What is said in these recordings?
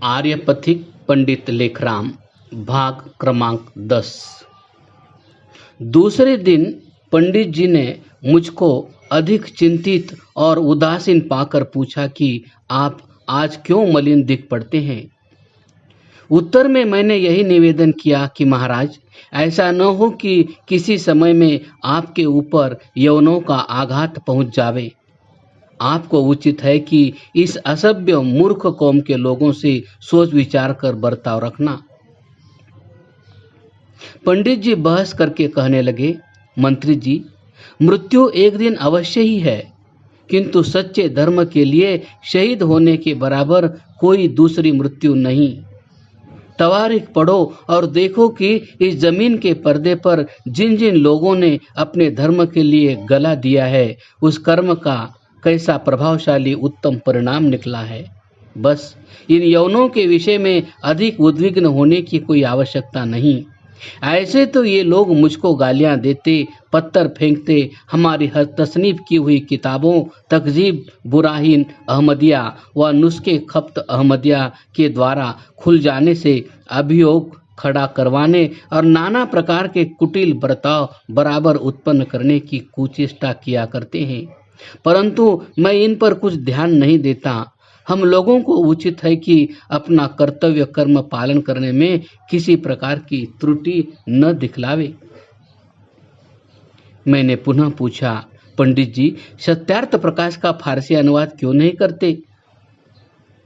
आर्यपथिक पंडित लेखराम भाग क्रमांक 10। दूसरे दिन पंडित जी ने मुझको अधिक चिंतित और उदासीन पाकर पूछा कि आप आज क्यों मलिन दिख पड़ते हैं। उत्तर में मैंने यही निवेदन किया कि महाराज, ऐसा न हो कि किसी समय में आपके ऊपर यवनों का आघात पहुंच जावे। आपको उचित है कि इस असभ्य मूर्ख कौम के लोगों से सोच विचार कर बर्ताव रखना। पंडित जी बहस करके कहने लगे, मंत्री जी, मृत्यु एक दिन अवश्य ही है, किंतु सच्चे धर्म के लिए शहीद होने के बराबर कोई दूसरी मृत्यु नहीं। तवारीख पढ़ो और देखो कि इस जमीन के पर्दे पर जिन जिन लोगों ने अपने धर्म के लिए गला दिया है, उस कर्म का कैसा प्रभावशाली उत्तम परिणाम निकला है। बस इन यवनों के विषय में अधिक उद्विग्न होने की कोई आवश्यकता नहीं। ऐसे तो ये लोग मुझको गालियां देते, पत्थर फेंकते, हमारी तसनीफ की हुई किताबों तकजीब बुराहीन अहमदिया व नुस्खे खप्त अहमदिया के द्वारा खुल जाने से अभियोग खड़ा करवाने और नाना प्रकार के कुटिल बर्ताव बराबर उत्पन्न करने की कुचेष्टा किया करते हैं, परंतु मैं इन पर कुछ ध्यान नहीं देता। हम लोगों को उचित है कि अपना कर्तव्य कर्म पालन करने में किसी प्रकार की त्रुटि न दिखलावे। मैंने पुनः पूछा, पंडित जी, सत्यार्थ प्रकाश का फारसी अनुवाद क्यों नहीं करते।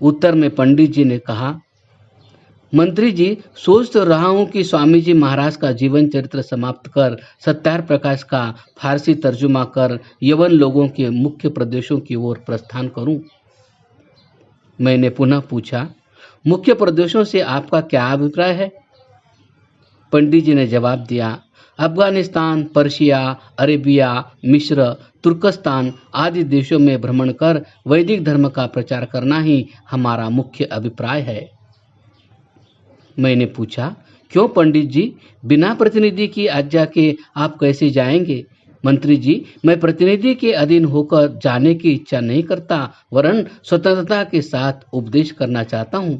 उत्तर में पंडित जी ने कहा, मंत्री जी, सोच तो रहा हूं कि स्वामी जी महाराज का जीवन चरित्र समाप्त कर सत्यार्थ प्रकाश का फारसी तर्जुमा कर यवन लोगों के मुख्य प्रदेशों की ओर प्रस्थान करूं। मैंने पुनः पूछा, मुख्य प्रदेशों से आपका क्या अभिप्राय है। पंडित जी ने जवाब दिया, अफगानिस्तान, पर्शिया, अरेबिया, मिस्र, तुर्कस्तान आदि देशों में भ्रमण कर वैदिक धर्म का प्रचार करना ही हमारा मुख्य अभिप्राय है। मैंने पूछा, क्यों पंडित जी, बिना प्रतिनिधि की आज्ञा के आप कैसे जाएंगे। मंत्री जी, मैं प्रतिनिधि के अधीन होकर जाने की इच्छा नहीं करता, वरन स्वतंत्रता के साथ उपदेश करना चाहता हूँ।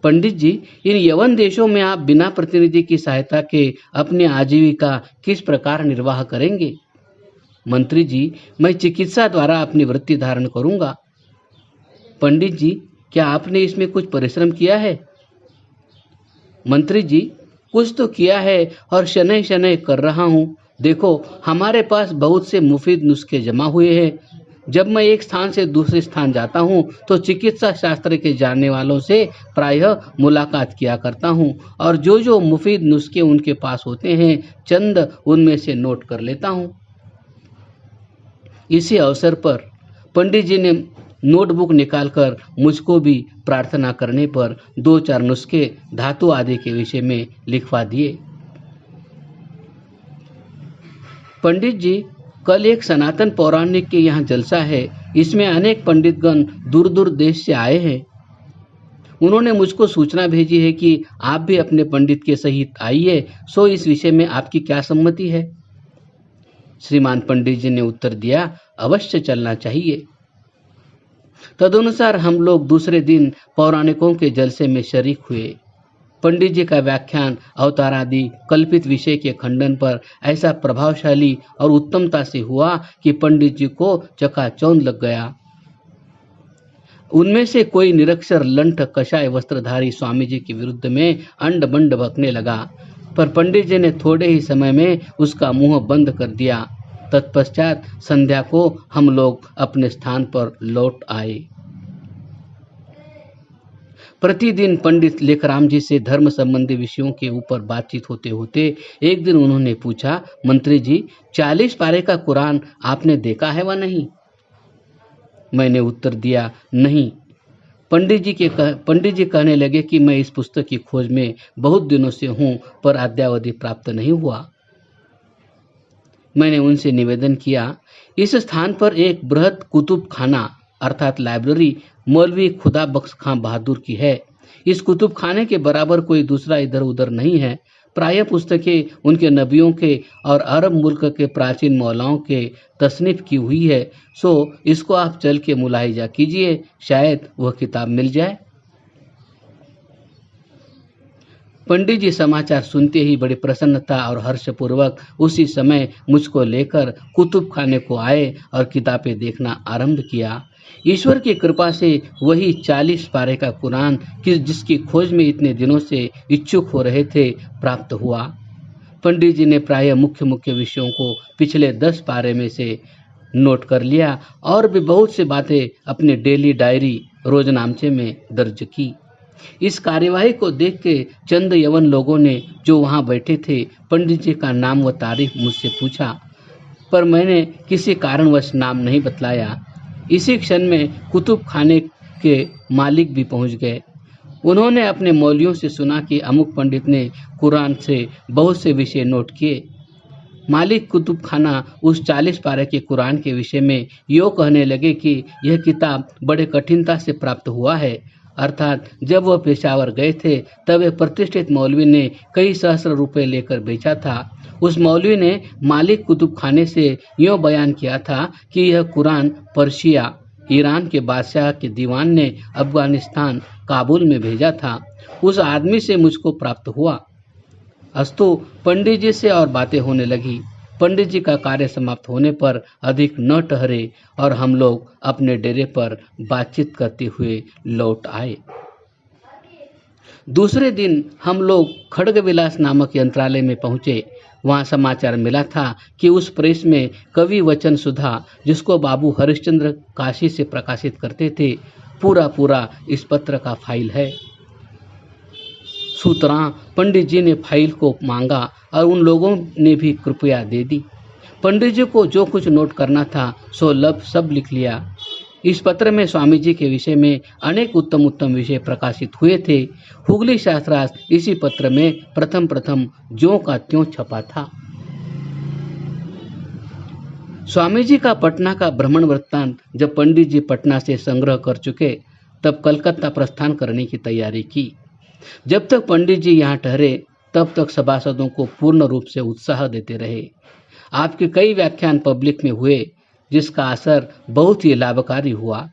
पंडित जी, इन यवन देशों में आप बिना प्रतिनिधि की सहायता के अपनी आजीविका किस प्रकार निर्वाह करेंगे। मंत्री जी, मैं चिकित्सा द्वारा अपनी वृत्ति धारण करूंगा। पंडित जी, क्या आपने इसमें कुछ परिश्रम किया है। मंत्री जी, कुछ तो किया है और शनै शनै कर रहा हूँ। देखो, हमारे पास बहुत से मुफीद नुस्खे जमा हुए हैं। जब मैं एक स्थान से दूसरे स्थान जाता हूँ तो चिकित्सा शास्त्र के जानने वालों से प्रायः मुलाकात किया करता हूँ और जो जो मुफीद नुस्खे उनके पास होते हैं, चंद उनमें से नोट कर लेता हूँ। इसी अवसर पर पंडित जी ने नोटबुक निकालकर मुझको भी प्रार्थना करने पर 2-4 नुस्खे धातु आदि के विषय में लिखवा दिए। पंडित जी, कल एक सनातन पौराणिक के यहाँ जलसा है। इसमें अनेक पंडितगण दूर दूर देश से आए हैं। उन्होंने मुझको सूचना भेजी है कि आप भी अपने पंडित के सहित आइए। सो इस विषय में आपकी क्या सम्मति है। श्रीमान पंडित जी ने उत्तर दिया, अवश्य चलना चाहिए। तदनुसार हम लोग दूसरे दिन पौराणिकों के जलसे में शरीक हुए। पंडित जी का व्याख्यान अवतारादि कल्पित विषय के खंडन पर ऐसा प्रभावशाली और उत्तमता से हुआ कि पंडित जी को चकाचौंध लग गया। उनमें से कोई निरक्षर लंठ कषाय वस्त्रधारी स्वामी जी के विरुद्ध में अंड बंड बकने लगा, पर पंडित जी ने थोड़े ही समय में उसका मुंह बंद कर दिया। तत्पश्चात संध्या को हम लोग अपने स्थान पर लौट आए। प्रतिदिन पंडित लेखराम जी से धर्म संबंधी विषयों के ऊपर बातचीत होते होते एक दिन उन्होंने पूछा, मंत्री जी, 40 पारे का कुरान आपने देखा है व नहीं। मैंने उत्तर दिया, नहीं। पंडित जी कहने लगे कि मैं इस पुस्तक की खोज में बहुत दिनों से हूँ, पर अद्यावधि प्राप्त नहीं हुआ। मैंने उनसे निवेदन किया, इस स्थान पर एक बृहद कुतुब खाना अर्थात लाइब्रेरी मौलवी खुदा बख्श खां बहादुर की है। इस कुतुब खाने के बराबर कोई दूसरा इधर उधर नहीं है। प्रायः पुस्तकें उनके नबियों के और अरब मुल्क के प्राचीन मौलाओं के तसनीफ की हुई है, सो इसको आप चल के मुलाहिजा कीजिए, शायद वह किताब मिल जाए। पंडित जी समाचार सुनते ही बड़ी प्रसन्नता और हर्षपूर्वक उसी समय मुझको लेकर कुतुब खाने को आए और किताबें देखना आरंभ किया। ईश्वर की कृपा से वही 40 पारे का कुरान जिसकी खोज में इतने दिनों से इच्छुक हो रहे थे, प्राप्त हुआ। पंडित जी ने प्रायः मुख्य मुख्य विषयों को पिछले 10 पारे में से नोट कर लिया और भी बहुत सी बातें अपने डेली डायरी रोजनामचे में दर्ज की। इस कार्यवाही को देख के चंद यवन लोगों ने जो वहां बैठे थे पंडित जी का नाम व तारीफ मुझसे पूछा, पर मैंने किसी कारणवश नाम नहीं बतलाया। इसी क्षण में कुतुब खाने के मालिक भी पहुंच गए। उन्होंने अपने मौलवियों से सुना कि अमुक पंडित ने कुरान से बहुत से विषय नोट किए। मालिक कुतुब खाना उस 40 पारे के कुरान के विषय में यो कहने लगे कि यह किताब बड़े कठिनता से प्राप्त हुआ है, अर्थात जब वह पेशावर गए थे तब एक प्रतिष्ठित मौलवी ने कई सहस्र रुपए लेकर बेचा था। उस मौलवी ने मालिक कुतुब खाने से यूँ बयान किया था कि यह कुरान पर्शिया ईरान के बादशाह के दीवान ने अफगानिस्तान काबुल में भेजा था। उस आदमी से मुझको प्राप्त हुआ। अस्तु पंडित जी से और बातें होने लगी। पंडित जी का कार्य समाप्त होने पर अधिक न ठहरे और हम लोग अपने डेरे पर बातचीत करते हुए लौट आए। दूसरे दिन हम लोग खड्गविलास नामक यंत्रालय में पहुंचे। वहां समाचार मिला था कि उस प्रेस में कवि वचन सुधा, जिसको बाबू हरिश्चंद्र काशी से प्रकाशित करते थे, पूरा इस पत्र का फाइल है। सूतरा पंडित जी ने फाइल को मांगा और उन लोगों ने भी कृपया दे दी। पंडित जी को जो कुछ नोट करना था सो सब लिख लिया। इस पत्र में स्वामी जी के विषय में अनेक उत्तम विषय प्रकाशित हुए थे। हुगली शास्त्रार्थ इसी पत्र में प्रथम ज्यों का त्यों छपा था। स्वामी जी का पटना का भ्रमण वृत्तांत जब पंडित जी पटना से संग्रह कर चुके तब कलकत्ता प्रस्थान करने की तैयारी की। जब तक पंडित जी यहाँ ठहरे तब तक सभासदों को पूर्ण रूप से उत्साह देते रहे। आपके कई व्याख्यान पब्लिक में हुए, जिसका असर बहुत ही लाभकारी हुआ।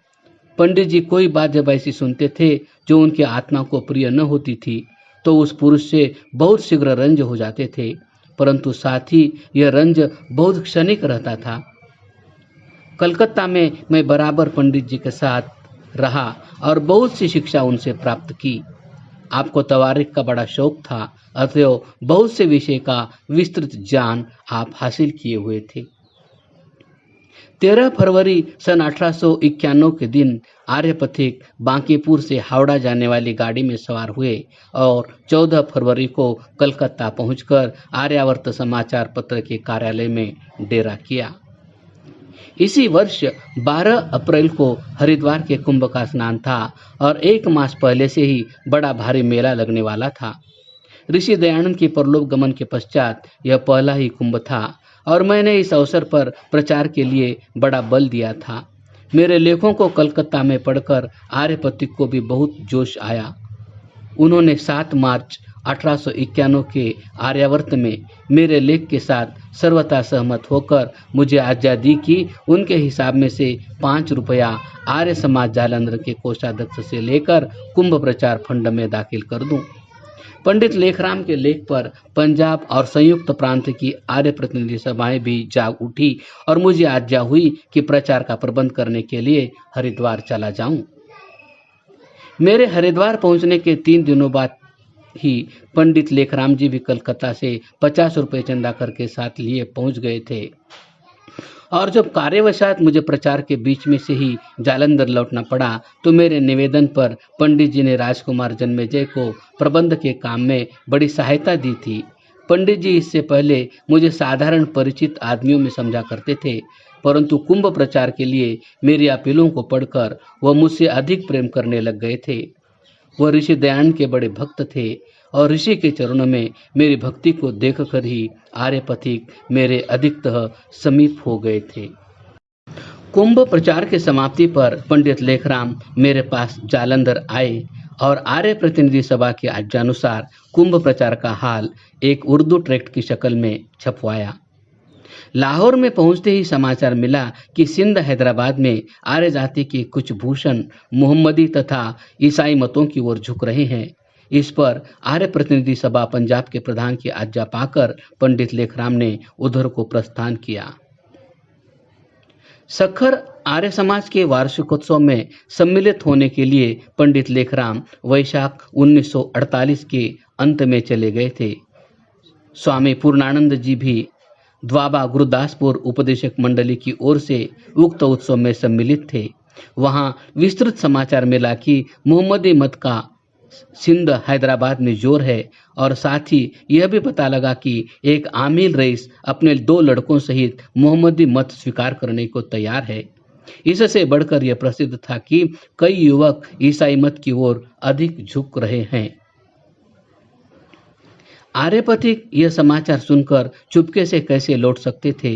पंडित जी कोई बात जब ऐसी सुनते थे जो उनके आत्मा को प्रिय न होती थी तो उस पुरुष से बहुत शीघ्र रंज हो जाते थे, परंतु साथ ही यह रंज बहुत क्षणिक रहता था। कलकत्ता में मैं बराबर पंडित जी के साथ रहा और बहुत सी शिक्षा उनसे प्राप्त की। आपको तवारीख का बड़ा शौक था, अतएव बहुत से विषय का विस्तृत ज्ञान आप हासिल किए हुए थे। 13 फरवरी सन 1891 के दिन आर्यपथिक बांकीपुर से हावड़ा जाने वाली गाड़ी में सवार हुए और 14 फरवरी को कलकत्ता पहुंचकर आर्यावर्त समाचार पत्र के कार्यालय में डेरा किया। इसी वर्ष 12 अप्रैल को हरिद्वार के कुंभ का स्नान था और 1 मास पहले से ही बड़ा भारी मेला लगने वाला था। ऋषि दयानंद के परलोक गमन के पश्चात यह पहला ही कुंभ था और मैंने इस अवसर पर प्रचार के लिए बड़ा बल दिया था। मेरे लेखों को कलकत्ता में पढ़कर आर्यपथिक को भी बहुत जोश आया। उन्होंने 7 मार्च 1891 के आर्यावर्त में मेरे लेख के साथ सर्वथा सहमत होकर मुझे आज्ञा दी कि उनके हिसाब में से 5 रुपया आर्य समाज जालंधर के कोषाध्यक्ष से लेकर कुंभ प्रचार फंड में दाखिल कर दूं। पंडित लेखराम के लेख पर पंजाब और संयुक्त प्रांत की आर्य प्रतिनिधि सभाएं भी जाग उठी और मुझे आज्ञा हुई कि प्रचार का प्रबंध करने के लिए हरिद्वार चला जाऊं। मेरे हरिद्वार पहुंचने के 3 दिनों बाद ही पंडित लेखराम जी भी कलकत्ता से 50 रुपये चंदा करके साथ लिए पहुंच गए थे और जब कार्यवशात मुझे प्रचार के बीच में से ही जालंधर लौटना पड़ा तो मेरे निवेदन पर पंडित जी ने राजकुमार जन्मेजय को प्रबंध के काम में बड़ी सहायता दी थी। पंडित जी इससे पहले मुझे साधारण परिचित आदमियों में समझा करते थे, परंतु कुंभ प्रचार के लिए मेरी अपीलों को पढ़कर वह मुझसे अधिक प्रेम करने लग गए थे। वह ऋषि दयानंद के बड़े भक्त थे और ऋषि के चरणों में मेरी भक्ति को देखकर ही आर्यपथिक मेरे अधिकतः समीप हो गए थे। कुंभ प्रचार की समाप्ति पर पंडित लेखराम मेरे पास जालंधर आए और आर्य प्रतिनिधि सभा की आज्ञानुसार कुंभ प्रचार का हाल एक उर्दू ट्रैक्ट की शक्ल में छपवाया। लाहौर में पहुंचते ही समाचार मिला कि सिंध हैदराबाद में आर्य जाति के कुछ भूषण मोहम्मदी तथा ईसाई मतों की ओर झुक रहे हैं। इस पर आर्य प्रतिनिधि सभा पंजाब के प्रधान की आज्ञा पाकर पंडित लेखराम ने उधर को प्रस्थान किया। सखर आर्य समाज के वार्षिकोत्सव में सम्मिलित होने के लिए पंडित लेखराम वैशाख 1948 के अंत में चले गए थे। स्वामी पूर्णानंद जी भी द्वाबा गुरुदासपुर उपदेशक मंडली की ओर से उक्त उत्सव में सम्मिलित थे। वहां विस्तृत समाचार मिला कि मोहम्मदी मत का सिंध हैदराबाद में जोर है और साथ ही यह भी पता लगा कि एक आमिल रईस अपने 2 लड़कों सहित मोहम्मदी मत स्वीकार करने को तैयार है। इससे बढ़कर यह प्रसिद्ध था कि कई युवक ईसाई मत की ओर अधिक झुक रहे हैं। आर्यपथिक यह समाचार सुनकर चुपके से कैसे लौट सकते थे।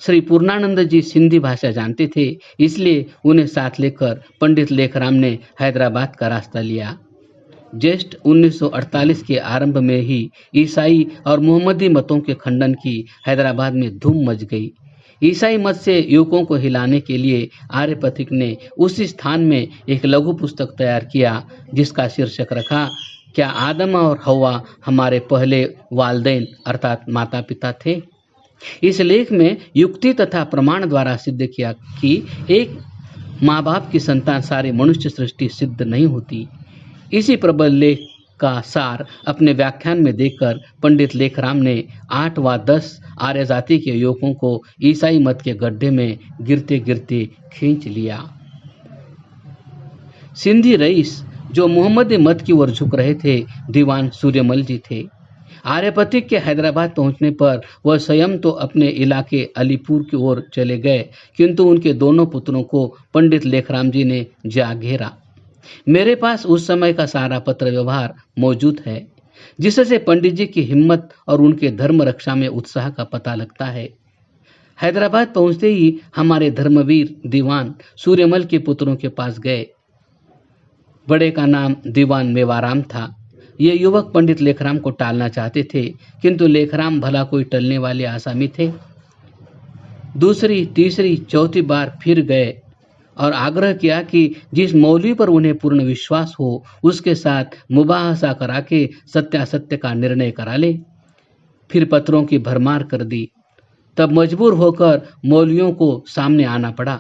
श्री पूर्णानंद जी सिंधी भाषा जानते थे, इसलिए उन्हें साथ लेकर पंडित लेखराम ने हैदराबाद का रास्ता लिया। ज्येष्ठ 1948 के आरंभ में ही ईसाई और मोहम्मदी मतों के खंडन की हैदराबाद में धूम मच गई। ईसाई मत से युवकों को हिलाने के लिए आर्यपथिक ने उसी स्थान में एक लघु पुस्तक तैयार किया, जिसका शीर्षक रखा, क्या आदम और हव्वा हमारे पहले वालदैन अर्थात माता पिता थे। इस लेख में युक्ति तथा प्रमाण द्वारा सिद्ध किया कि एक माँ बाप की संतान सारी मनुष्य सृष्टि सिद्ध नहीं होती। इसी प्रबल लेख का सार अपने व्याख्यान में देकर पंडित लेखराम ने 8 व 10 आर्य जाति के युवकों को ईसाई मत के गड्ढे में गिरते गिरते खींच लिया। सिंधी रईस जो मोहम्मदी मत की ओर झुक रहे थे, दीवान सूर्यमल जी थे। आर्यपथिक के हैदराबाद पहुंचने पर वह स्वयं तो अपने इलाके अलीपुर की ओर चले गए, किंतु उनके दोनों पुत्रों को पंडित लेखराम जी ने जा घेरा। मेरे पास उस समय का सारा पत्र व्यवहार मौजूद है, जिससे पंडित जी की हिम्मत और उनके धर्म रक्षा में उत्साह का पता लगता है। हैदराबाद पहुंचते ही हमारे धर्मवीर दीवान सूर्यमल के पुत्रों के पास गए। बड़े का नाम दीवान मेवाराम था। ये युवक पंडित लेखराम को टालना चाहते थे, किंतु लेखराम भला कोई टलने वाले आसामी थे। दूसरी, तीसरी, चौथी बार फिर गए और आग्रह किया कि जिस मौलवी पर उन्हें पूर्ण विश्वास हो उसके साथ मुबाहसा करा के सत्यासत्य का निर्णय करा ले। फिर पत्रों की भरमार कर दी। तब मजबूर होकर मौलवियों को सामने आना पड़ा।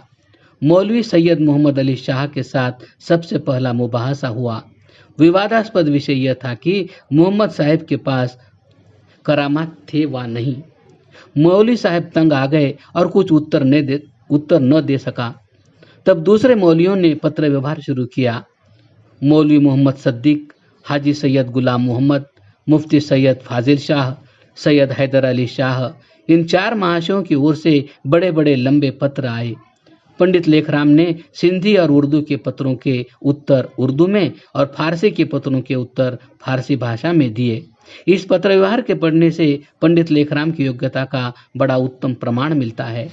मौलवी सैयद मोहम्मद अली शाह के साथ सबसे पहला मुबाहसा हुआ। विवादास्पद विषय यह था कि मोहम्मद साहब के पास करामात थे व नहीं। मौलवी साहब तंग आ गए और कुछ उत्तर न दे सका। तब दूसरे मौलवियों ने पत्र व्यवहार शुरू किया। मौलवी मोहम्मद सद्दीक, हाजी सैयद गुलाम मोहम्मद, मुफ्ती सैयद फाजिल शाह, सैयद हैदर अली शाह, इन 4 महाशयों की ओर से बड़े बड़े लंबे पत्र आए। पंडित लेखराम ने सिंधी और उर्दू के पत्रों के उत्तर उर्दू में और फारसी के पत्रों के उत्तर फारसी भाषा में दिए। इस पत्र व्यवहार के पढ़ने से पंडित लेखराम की योग्यता का बड़ा उत्तम प्रमाण मिलता है।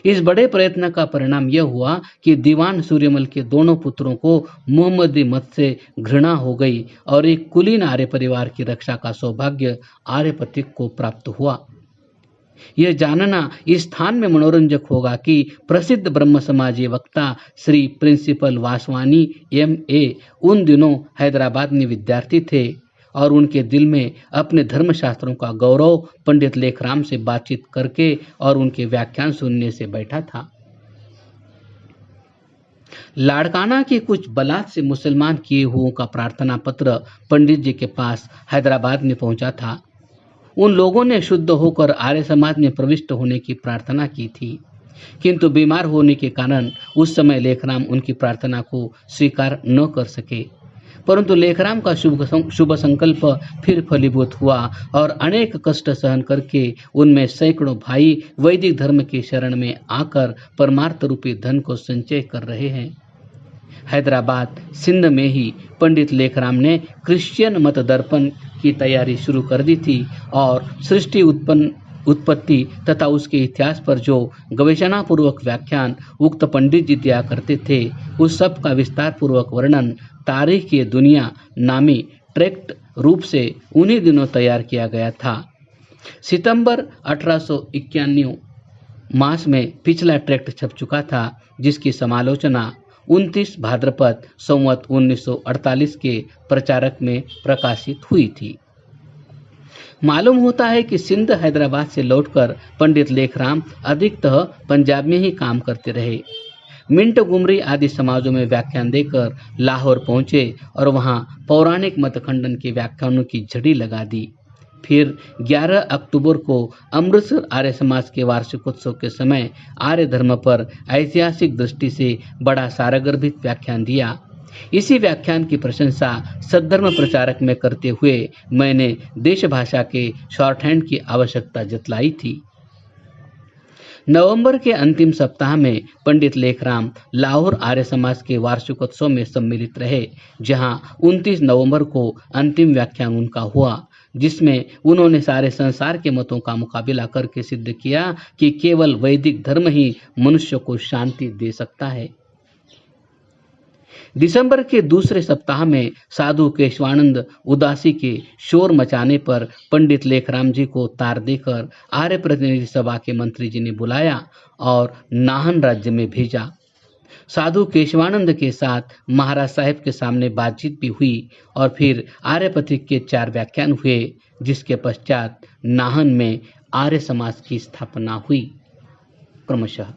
इस बड़े प्रयत्न का परिणाम यह हुआ कि दीवान सूर्यमल के दोनों पुत्रों को मोहम्मदी मत से घृणा हो गई और एक कुलीन आर्य परिवार की रक्षा का सौभाग्य आर्यपथिक को प्राप्त हुआ। यह जानना इस स्थान में मनोरंजक होगा कि प्रसिद्ध ब्रह्म समाजी वक्ता श्री प्रिंसिपल वासवानी M.A. उन दिनों हैदराबाद में विद्यार्थी थे और उनके दिल में अपने धर्मशास्त्रों का गौरव पंडित लेखराम से बातचीत करके और उनके व्याख्यान सुनने से बैठा था। लाड़काना के कुछ बलात् से मुसलमान किए हुओं का प्रार्थना पत्र पंडित जी के पास हैदराबाद में पहुंचा था। उन लोगों ने शुद्ध होकर आर्य समाज में प्रविष्ट होने की प्रार्थना की थी, किंतु बीमार होने के कारण उस समय लेखराम उनकी प्रार्थना को स्वीकार न कर सके। परंतु लेखराम का शुभ संकल्प फिर फलीभूत हुआ और अनेक कष्ट सहन करके उनमें सैकड़ों भाई वैदिक धर्म के शरण में आकर परमार्थ रूपी धन को संचय कर रहे हैं। हैदराबाद सिंध में ही पंडित लेखराम ने क्रिश्चियन मत दर्पण की तैयारी शुरू कर दी थी और सृष्टि उत्पन्न उत्पत्ति तथा उसके इतिहास पर जो गवेषणा पूर्वक व्याख्यान उक्त पंडित जी दिया करते थे, उस सब का विस्तार पूर्वक वर्णन तारीख की दुनिया नामी ट्रैक्ट रूप से उन्हीं दिनों तैयार किया गया था। सितंबर 1891 मास में पिछला ट्रैक्ट छप चुका था, जिसकी समालोचना 29 भाद्रपद संवत 1948 के प्रचारक में प्रकाशित हुई थी। मालूम होता है कि सिंध हैदराबाद से लौटकर पंडित लेखराम अधिकतः पंजाब में ही काम करते रहे। मिंट गुमरी आदि समाजों में व्याख्यान देकर लाहौर पहुंचे और वहां पौराणिक मतखंडन के व्याख्यानों की झड़ी लगा दी। फिर 11 अक्टूबर को अमृतसर आर्य समाज के वार्षिकोत्सव के समय आर्य धर्म पर ऐतिहासिक दृष्टि से बड़ा सारगर्भित व्याख्यान दिया। इसी व्याख्यान की प्रशंसा सद्धर्म प्रचारक में करते हुए मैंने देश भाषा के शॉर्टहैंड की आवश्यकता जतलाई थी। नवंबर के अंतिम सप्ताह में पंडित लेखराम लाहौर आर्य समाज के वार्षिकोत्सव में सम्मिलित रहे, जहां 29 नवंबर को अंतिम व्याख्यान उनका हुआ, जिसमें उन्होंने सारे संसार के मतों का मुकाबला करके सिद्ध किया कि केवल वैदिक धर्म ही मनुष्य को शांति दे सकता है। दिसंबर के दूसरे सप्ताह में साधु केशवानंद उदासी के शोर मचाने पर पंडित लेखराम जी को तार देकर आर्य प्रतिनिधि सभा के मंत्री जी ने बुलाया और नाहन राज्य में भेजा। साधु केशवानंद के साथ महाराज साहब के सामने बातचीत भी हुई और फिर आर्य पत्रिका के 4 व्याख्यान हुए, जिसके पश्चात नाहन में आर्य समाज की स्थापना हुई क्रमशः।